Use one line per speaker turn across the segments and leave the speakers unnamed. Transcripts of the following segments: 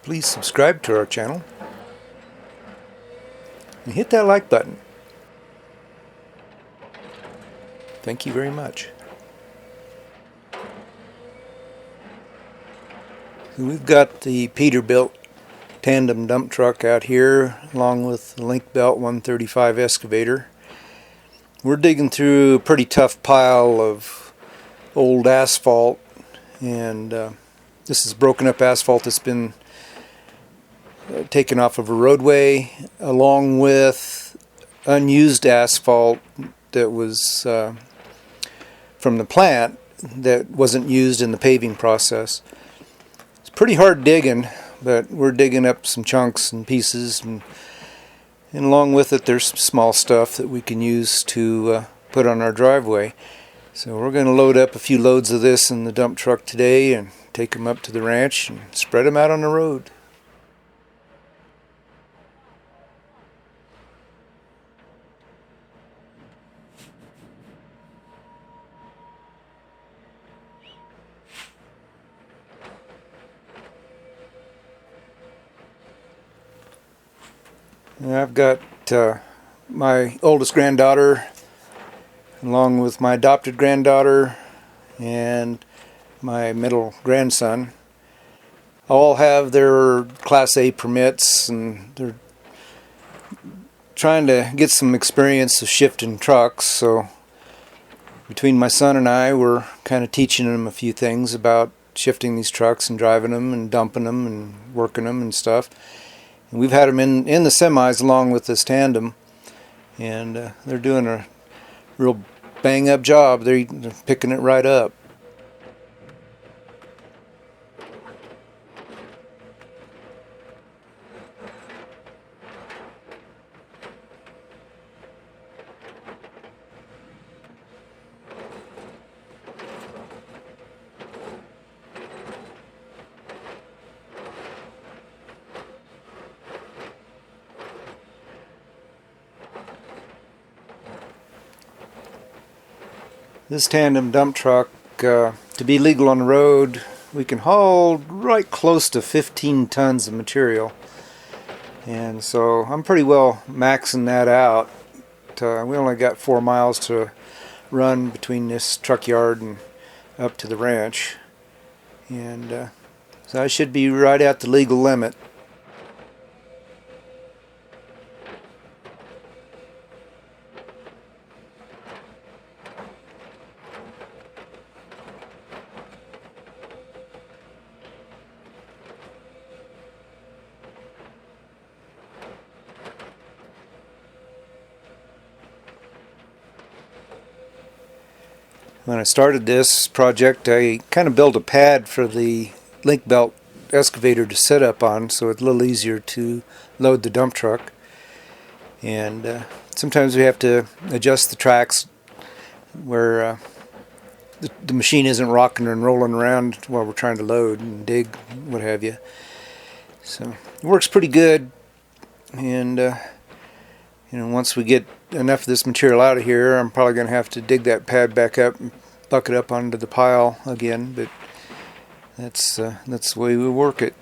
please subscribe to our channel and hit that like button. Thank you very much. So we've got the Peterbilt tandem dump truck out here along with the Linkbelt 135 excavator. We're digging through a pretty tough pile of old asphalt, and this is broken up asphalt that's been taken off of a roadway, along with unused asphalt that was from the plant that wasn't used in the paving process. It's pretty hard digging, but we're digging up some chunks and pieces, and along with it there's some small stuff that we can use to put on our driveway. So we're going to load up a few loads of this in the dump truck today and take them up to the ranch and spread them out on the road. And I've got my oldest granddaughter along with my adopted granddaughter and my middle grandson. All have their Class A permits, and they're trying to get some experience of shifting trucks. So between my son and I, we're kind of teaching them a few things about shifting these trucks and driving them and dumping them and working them and stuff. And we've had them in the semis along with this tandem, and they're doing a real bang up job. They're picking it right up. This tandem dump truck, to be legal on the road, we can haul right close to 15 tons of material. And so I'm pretty well maxing that out. We only got 4 miles to run between this truck yard and up to the ranch. And so I should be right at the legal limit. When I started this project, I kind of built a pad for the Linkbelt excavator to set up on, so it's a little easier to load the dump truck. And sometimes we have to adjust the tracks where the machine isn't rocking and rolling around while we're trying to load and dig, what have you. So it works pretty good. And once we get enough of this material out of here, I'm probably going to have to dig that pad back up and buck it up onto the pile again, but that's the way we work it.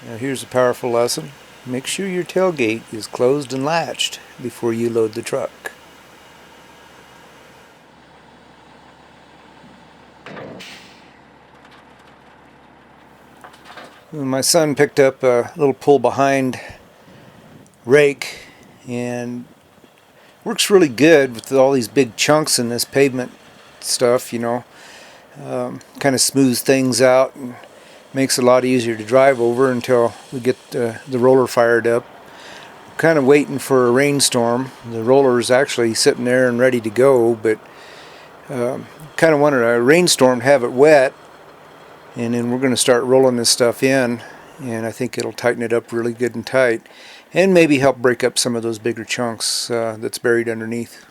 Now here's a powerful lesson. Make sure your tailgate is closed and latched before you load the truck. My son picked up a little pull behind rake and works really good with all these big chunks in this pavement stuff, you know. Kind of smooths things out and makes it a lot easier to drive over until we get the roller fired up. Kind of waiting for a rainstorm. The roller is actually sitting there and ready to go, but kind of wanted a rainstorm to have it wet, and then we're going to start rolling this stuff in, and I think it'll tighten it up really good and tight, and maybe help break up some of those bigger chunks that's buried underneath.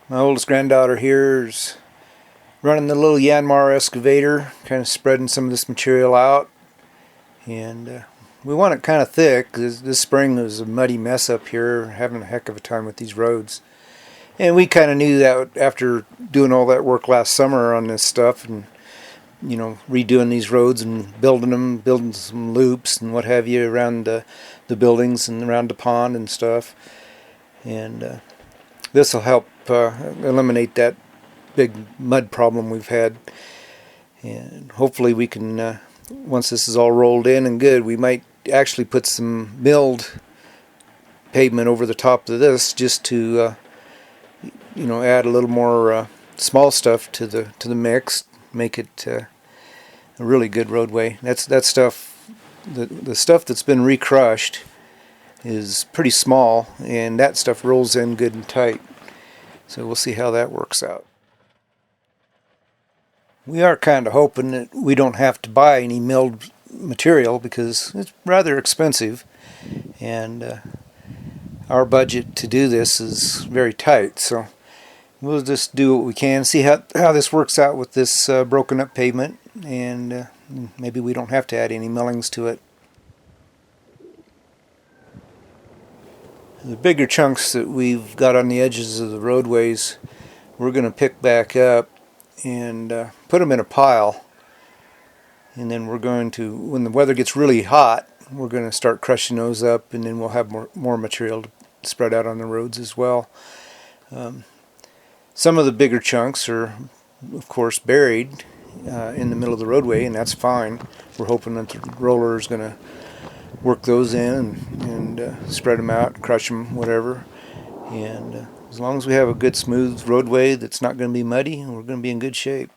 My oldest granddaughter here is running the little Yanmar excavator, kind of spreading some of this material out, and we want it kind of thick because this spring was a muddy mess up here, having a heck of a time with these roads. And we kind of knew that after doing all that work last summer on this stuff, and you know, redoing these roads and building some loops and what have you around the buildings and around the pond and stuff. And this will help eliminate that big mud problem we've had. And hopefully we can, once this is all rolled in and good, we might actually put some milled pavement over the top of this just to you know, add a little more small stuff to the mix, make it a really good roadway. That stuff, the stuff that's been recrushed is pretty small, and that stuff rolls in good and tight. So we'll see how that works out. We are kind of hoping that we don't have to buy any milled material because it's rather expensive, and our budget to do this is very tight. So we'll just do what we can, see how this works out with this broken up pavement, and maybe we don't have to add any millings to it. The bigger chunks that we've got on the edges of the roadways, we're going to pick back up and put them in a pile. And then we're going to, when the weather gets really hot, we're going to start crushing those up, and then we'll have more material to spread out on the roads as well. Some of the bigger chunks are, of course, buried in the middle of the roadway, and that's fine. We're hoping that the roller is going to work those in and spread them out, crush them, whatever. And as long as we have a good smooth roadway that's not going to be muddy, we're going to be in good shape.